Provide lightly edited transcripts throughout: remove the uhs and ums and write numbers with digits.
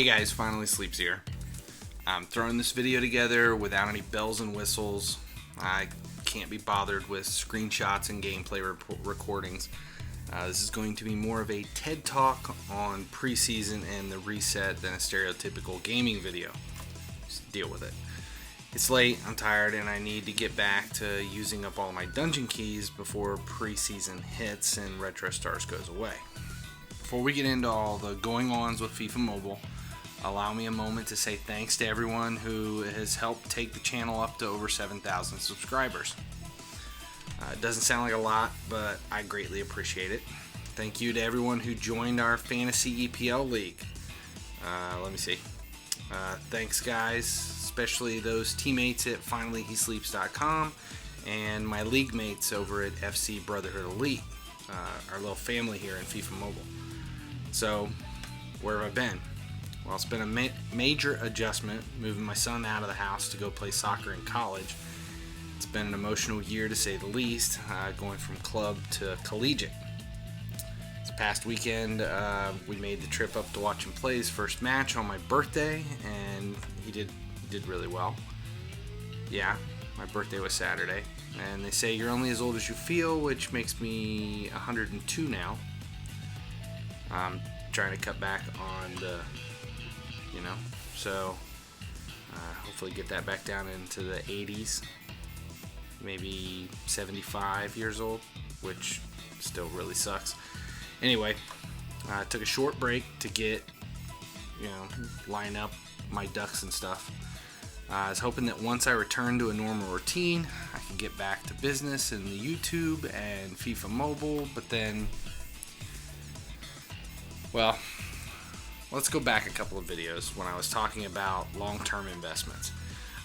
guys, finally Sleeps here. I'm throwing this video together without any bells and whistles. I can't be bothered with screenshots and gameplay recordings. This is going to be more of a TED Talk on preseason and the reset than a stereotypical gaming video. Just deal with it. It's late, I'm tired, and I need to get back to using up all my dungeon keys before preseason hits and Retro Stars goes away. Before we get into all the going-ons with FIFA Mobile, allow me a moment to say thanks to everyone who has helped take the channel up to over 7,000 subscribers. It doesn't sound like a lot, but I greatly appreciate it. Thank you to everyone who joined our Fantasy EPL League. Let me see. Thanks, guys, especially those teammates at finallyhesleeps.com and my league mates over at FC Brotherhood Elite, our little family here in FIFA Mobile. So, where have I been? Well, it's been a major adjustment, moving my son out of the house to go play soccer in college. It's been an emotional year to say the least, going from club to collegiate. This past weekend, we made the trip up to watch him play his first match on my birthday, and he did really well. Yeah, my birthday was Saturday, and they say you're only as old as you feel, which makes me 102 now. I'm trying to cut back on the, so hopefully get that back down into the 80s, maybe 75 years old, which still really sucks. Anyway, I took a short break to get, line up my ducks and stuff. I was hoping that once I return to a normal routine, I could get back to business in the YouTube and FIFA Mobile, but then, well, let's go back a couple of videos when I was talking about long-term investments.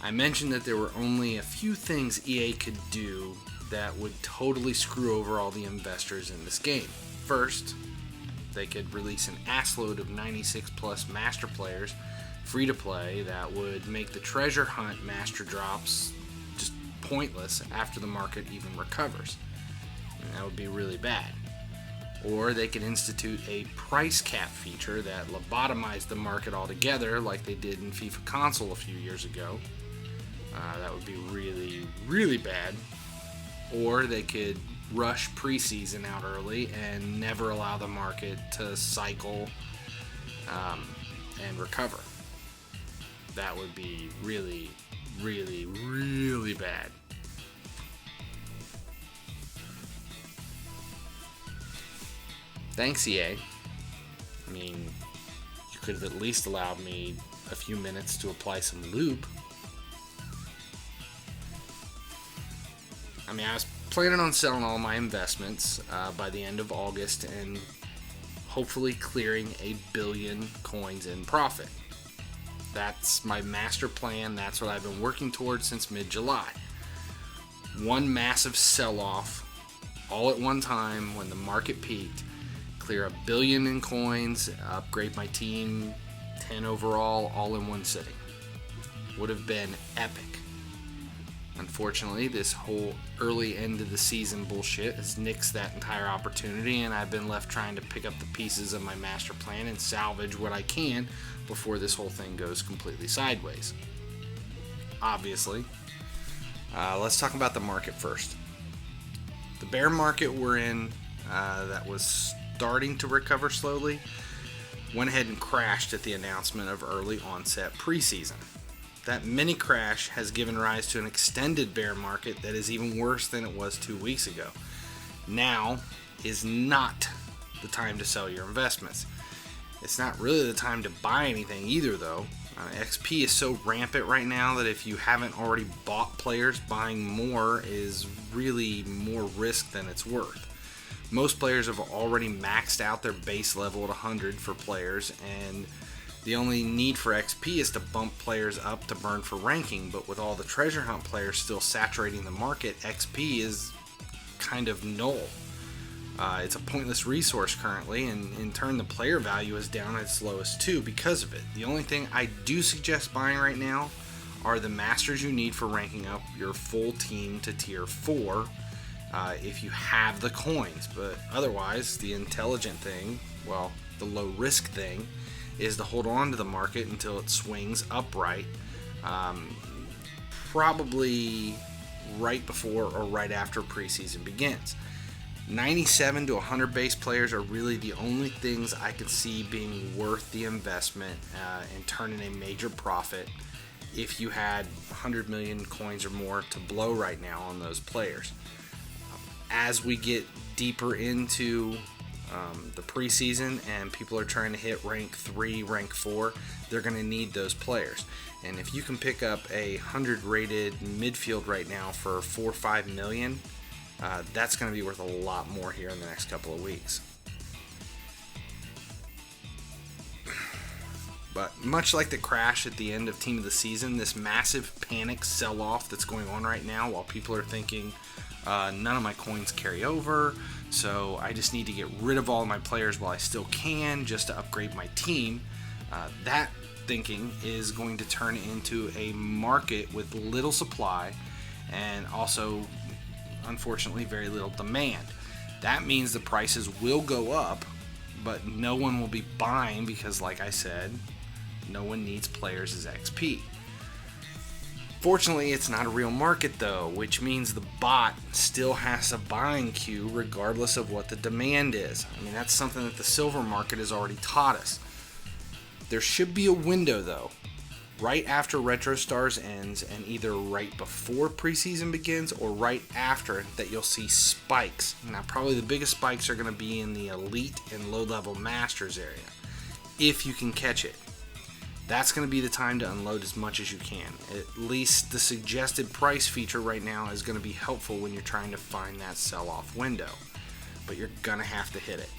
I mentioned that there were only a few things EA could do that would totally screw over all the investors in this game. First, they could release an assload of 96 plus master players free to play that would make the treasure hunt master drops just pointless after the market even recovers. And that would be really bad. Or they could institute a price cap feature that lobotomized the market altogether like they did in FIFA Console a few years ago. That would be really, really bad. Or they could rush preseason out early and never allow the market to cycle and recover. That would be really, really, really bad. Thanks, EA. I mean, you could have at least allowed me a few minutes to apply some lube. I mean, I was planning on selling all my investments by the end of August and hopefully clearing 1 billion coins in profit. That's my master plan. That's what I've been working towards since mid-July. One massive sell-off all at one time when the market peaked. Clear 1 billion in coins, upgrade my team 10 overall, all in one sitting. Would have been epic. Unfortunately, this whole early end of the season bullshit has nixed that entire opportunity, and I've been left trying to pick up the pieces of my master plan and salvage what I can before this whole thing goes completely sideways. Obviously. Let's talk about the market first. The bear market we're in, that was starting to recover slowly, went ahead and crashed at the announcement of early onset preseason. That mini crash has given rise to an extended bear market that is even worse than it was 2 weeks ago. Now is not the time to sell your investments. It's not really the time to buy anything either, though. XP is so rampant right now that if you haven't already bought players, buying more is really more risk than it's worth. Most players have already maxed out their base level at 100 for players, and the only need for XP is to bump players up to burn for ranking, but with all the treasure hunt players still saturating the market, XP is kind of null. It's a pointless resource currently, and in turn the player value is down at its lowest too because of it. The only thing I do suggest buying right now are the masters you need for ranking up your full team to tier 4 if you have the coins, but otherwise the intelligent thing, well, the low risk thing, is to hold on to the market until it swings upright, probably right before or right after preseason begins. 97 to 100 base players are really the only things I could see being worth the investment and turning a major profit if you had 100 million coins or more to blow right now on those players. As we get deeper into the preseason and people are trying to hit rank 3, rank 4, they're going to need those players. And if you can pick up a 100 rated midfield right now for 4 or 5 million, that's going to be worth a lot more here in the next couple of weeks. But much like the crash at the end of Team of the Season, this massive panic sell-off that's going on right now while people are thinking none of my coins carry over, so I just need to get rid of all of my players while I still can just to upgrade my team, that thinking is going to turn into a market with little supply and also, unfortunately, very little demand. That means the prices will go up, but no one will be buying because, like I said, no one needs players as XP. Fortunately, it's not a real market though, which means the bot still has a buying queue regardless of what the demand is. I mean, that's something that the silver market has already taught us. There should be a window though, right after Retro Stars ends and either right before preseason begins or right after, that you'll see spikes. Now, probably the biggest spikes are going to be in the elite and low-level masters area, if you can catch it. That's going to be the time to unload as much as you can. At least the suggested price feature right now is going to be helpful when you're trying to find that sell-off window, but you're going to have to hit it.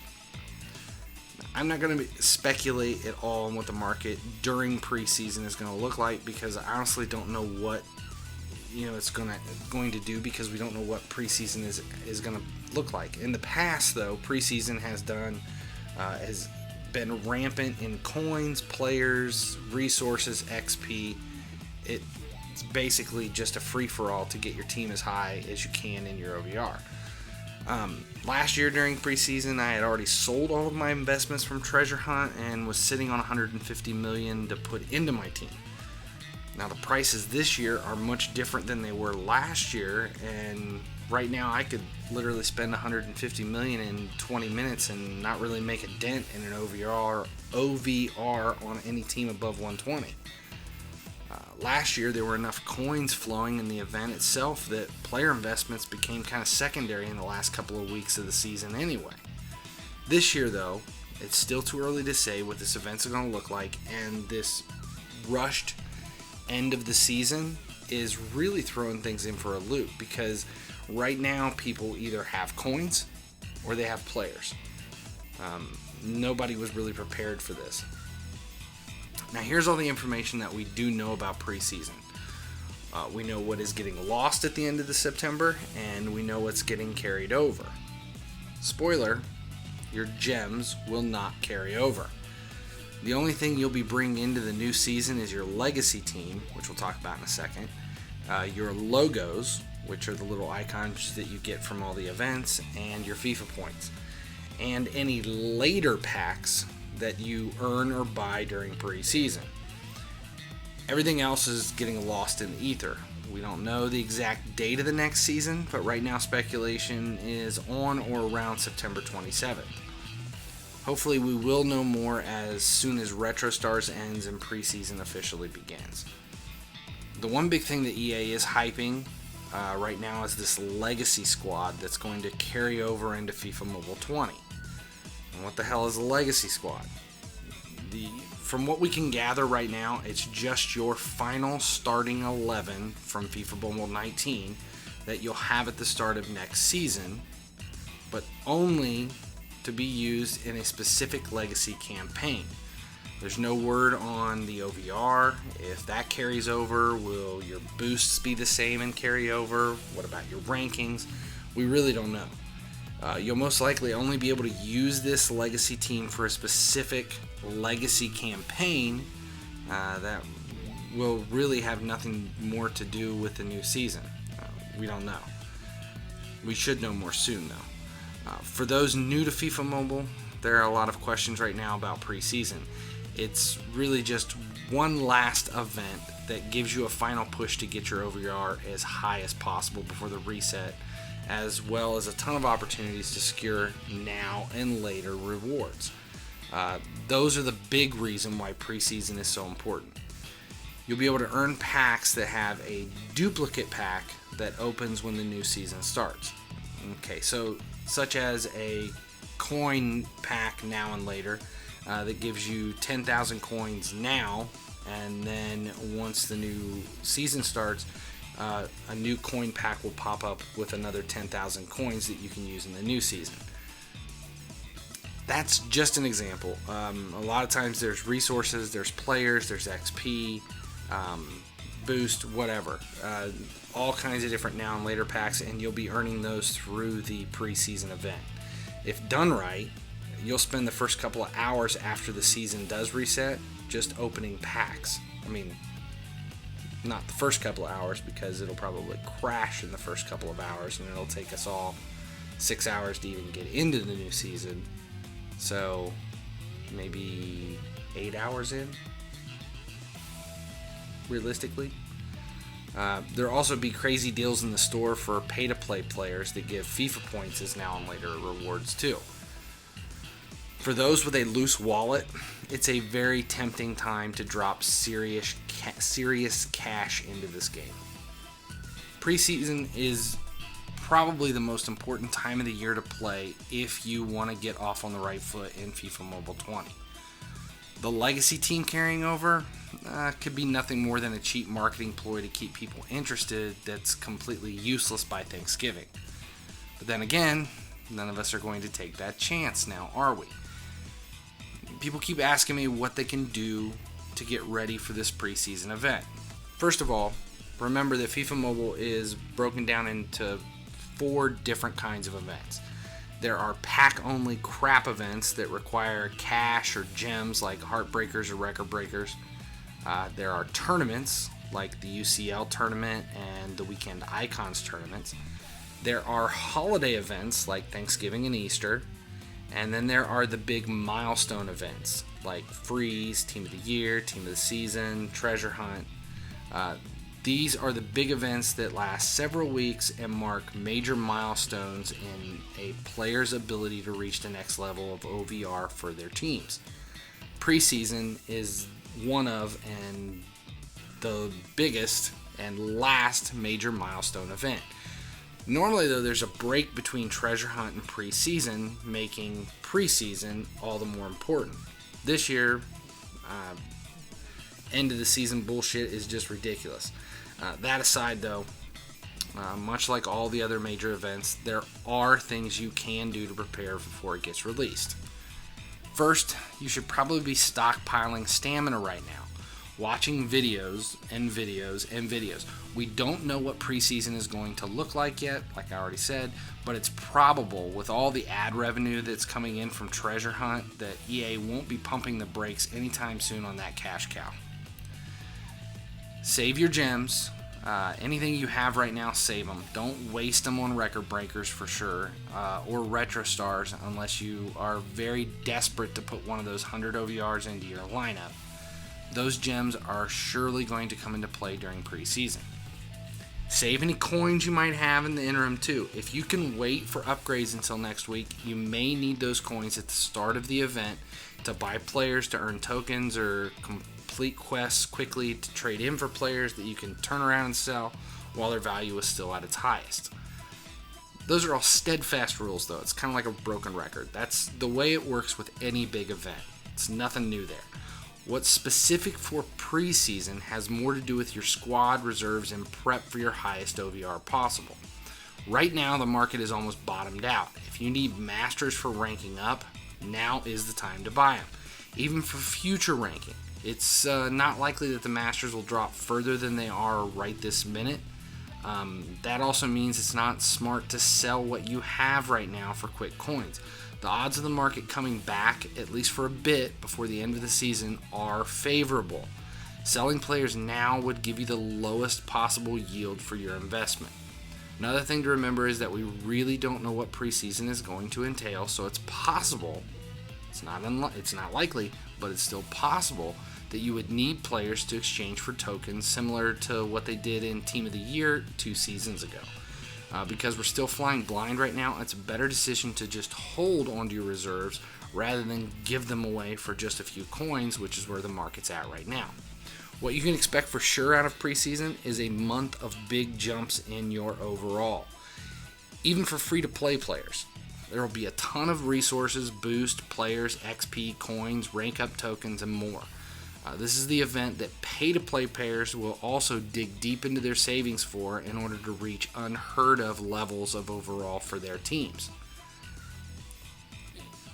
I'm not going to speculate at all on what the market during preseason is going to look like, because I honestly don't know what it's going to do, because we don't know what preseason is going to look like. In the past, though, preseason has been rampant in coins, players, resources, XP. It's basically just a free-for-all to get your team as high as you can in your OVR. Last year during preseason, I had already sold all of my investments from Treasure Hunt and was sitting on 150 million to put into my team. Now the prices this year are much different than they were last year, and right now I could literally spend 150 million in 20 minutes and not really make a dent in an OVR on any team above 120. Last year there were enough coins flowing in the event itself that player investments became kind of secondary in the last couple of weeks of the season anyway. This year though, it's still too early to say what this event's going to look like, and this rushed end of the season is really throwing things in for a loop, because right now people either have coins or they have players. Nobody was really prepared for this. Now here's all the information that we do know about preseason. We know what is getting lost at the end of the September, and we know what's getting carried over. Spoiler, your gems will not carry over. The only thing you'll be bringing into the new season is your legacy team, which we'll talk about in a second, your logos, which are the little icons that you get from all the events, and your FIFA points, and any later packs that you earn or buy during preseason. Everything else is getting lost in the ether. We don't know the exact date of the next season, but right now speculation is on or around September 27th. Hopefully we will know more as soon as Retro Stars ends and preseason officially begins. The one big thing that EA is hyping right now is this legacy squad that's going to carry over into FIFA Mobile 20. And what the hell is a legacy squad? From what we can gather right now, it's just your final starting 11 from FIFA Mobile 19 that you'll have at the start of next season, but only to be used in a specific legacy campaign. There's no word on the OVR. If that carries over, will your boosts be the same and carry over? What about your rankings? We really don't know. You'll most likely only be able to use this legacy team for a specific legacy campaign that will really have nothing more to do with the new season. We don't know. We should know more soon though. For those new to FIFA Mobile, there are a lot of questions right now about preseason. It's really just one last event that gives you a final push to get your OVR as high as possible before the reset, as well as a ton of opportunities to secure now and later rewards. Those are the big reason why preseason is so important. You'll be able to earn packs that have a duplicate pack that opens when the new season starts. Okay, so such as a coin pack now and later that gives you 10,000 coins now, and then once the new season starts, a new coin pack will pop up with another 10,000 coins that you can use in the new season. That's just an example. A lot of times there's resources, there's players, there's XP, boost, whatever. All kinds of different now and later packs, and you'll be earning those through the preseason event. If done right, you'll spend the first couple of hours after the season does reset just opening packs. I mean, not the first couple of hours, because it'll probably crash in the first couple of hours, and it'll take us all 6 hours to even get into the new season. So maybe 8 hours in, realistically. There'll also be crazy deals in the store for pay-to-play players that give FIFA points as now and later rewards too. For those with a loose wallet, it's a very tempting time to drop serious cash into this game. Preseason is probably the most important time of the year to play if you want to get off on the right foot in FIFA Mobile 20. The legacy team carrying over could be nothing more than a cheap marketing ploy to keep people interested that's completely useless by Thanksgiving. But then again, none of us are going to take that chance now, are we? People keep asking me what they can do to get ready for this preseason event. First of all, remember that FIFA Mobile is broken down into 4 different kinds of events. There are pack-only crap events that require cash or gems like Heartbreakers or Record Breakers. There are tournaments like the UCL tournament and the Weekend Icons tournaments. There are holiday events like Thanksgiving and Easter. And then there are the big milestone events like Freeze, Team of the Year, Team of the Season, Treasure Hunt. These are the big events that last several weeks and mark major milestones in a player's ability to reach the next level of OVR for their teams. Preseason is one of and the biggest and last major milestone event. Normally, though, there's a break between Treasure Hunt and Preseason, making Preseason all the more important. This year, end of the season bullshit is just ridiculous. That aside, though, much like all the other major events, there are things you can do to prepare before it gets released. First, you should probably be stockpiling stamina right now, watching videos and videos and videos. We don't know what preseason is going to look like yet, like I already said, but it's probable with all the ad revenue that's coming in from Treasure Hunt that EA won't be pumping the brakes anytime soon on that cash cow. Save your gems. Anything you have right now, save them. Don't waste them on Record Breakers for sure, or Retro Stars unless you are very desperate to put one of those 100 OVRs into your lineup. Those gems are surely going to come into play during preseason. Save any coins you might have in the interim too. If you can wait for upgrades until next week, you may need those coins at the start of the event to buy players to earn tokens or complete quests quickly to trade in for players that you can turn around and sell while their value is still at its highest. Those are all steadfast rules though. It's kind of like a broken record. That's the way it works with any big event. It's nothing new there. What's specific for preseason has more to do with your squad reserves and prep for your highest OVR possible. Right now, the market is almost bottomed out. If you need masters for ranking up, now is the time to buy them. Even for future ranking, it's not likely that the masters will drop further than they are right this minute. That also means it's not smart to sell what you have right now for quick coins. The odds of the market coming back, at least for a bit before the end of the season, are favorable. Selling players now would give you the lowest possible yield for your investment. Another thing to remember is that we really don't know what preseason is going to entail, so it's possible, it's not likely, but it's still possible that you would need players to exchange for tokens similar to what they did in Team of the Year 2 seasons ago. Because we're still flying blind right now, it's a better decision to just hold onto your reserves rather than give them away for just a few coins, which is where the market's at right now. What you can expect for sure out of preseason is a month of big jumps in your overall. Even for free-to-play players, there will be a ton of resources, boost, players, XP, coins, rank up tokens, and more. This is the event that pay-to-play players will also dig deep into their savings for in order to reach unheard of levels of overall for their teams.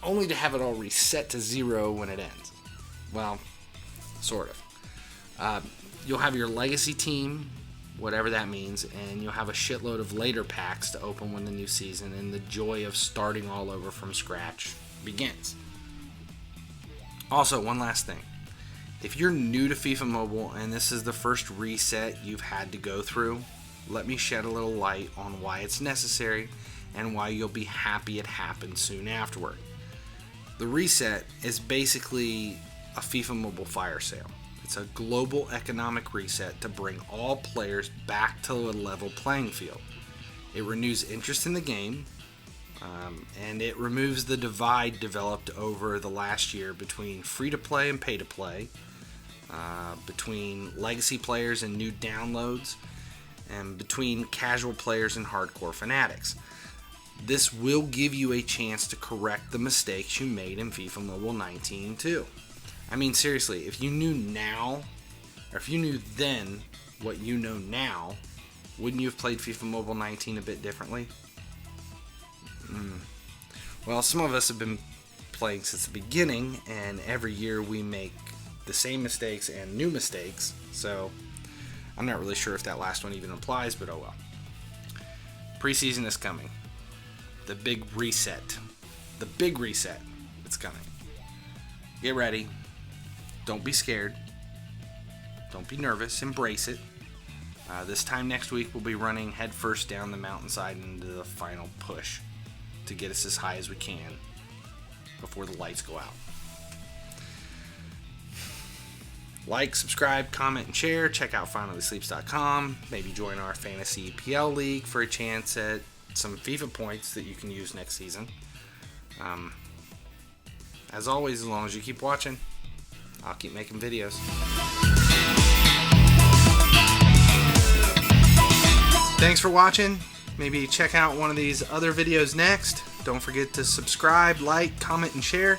Only to have it all reset to 0 when it ends. Well, sort of. You'll have your legacy team, whatever that means, and you'll have a shitload of later packs to open when the new season and the joy of starting all over from scratch begins. Also, one last thing. If you're new to FIFA Mobile and this is the first reset you've had to go through, let me shed a little light on why it's necessary and why you'll be happy it happened soon afterward. The reset is basically a FIFA Mobile fire sale. It's a global economic reset to bring all players back to a level playing field. It renews interest in the game, and it removes the divide developed over the last year between free-to-play and pay-to-play, between legacy players and new downloads, and between casual players and hardcore fanatics. This will give you a chance to correct the mistakes you made in FIFA Mobile 19 too. I mean, seriously, if you knew now, or if you knew then what you know now, wouldn't you have played FIFA Mobile 19 a bit differently? Well, some of us have been playing since the beginning, and every year we make the same mistakes and new mistakes, so I'm not really sure if that last one even applies, but oh well. Preseason is coming. The big reset. The big reset. It's coming. Get ready. Don't be scared. Don't be nervous. Embrace it. This time next week, we'll be running headfirst down the mountainside into the final push to get us as high as we can before the lights go out. Like, subscribe, comment, and share. Check out finallysleeps.com. Maybe join our fantasy EPL league for a chance at some FIFA points that you can use next season. As always, as long as you keep watching, I'll keep making videos. Thanks for watching. Maybe check out one of these other videos next. Don't forget to subscribe, like, comment, and share.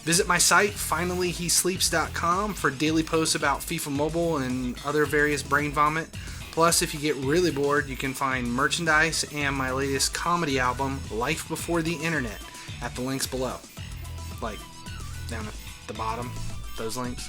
Visit my site, finallyhesleeps.com, for daily posts about FIFA Mobile and other various brain vomit. Plus, if you get really bored, you can find merchandise and my latest comedy album, Life Before the Internet, at the links below. Like, down at the bottom, those links.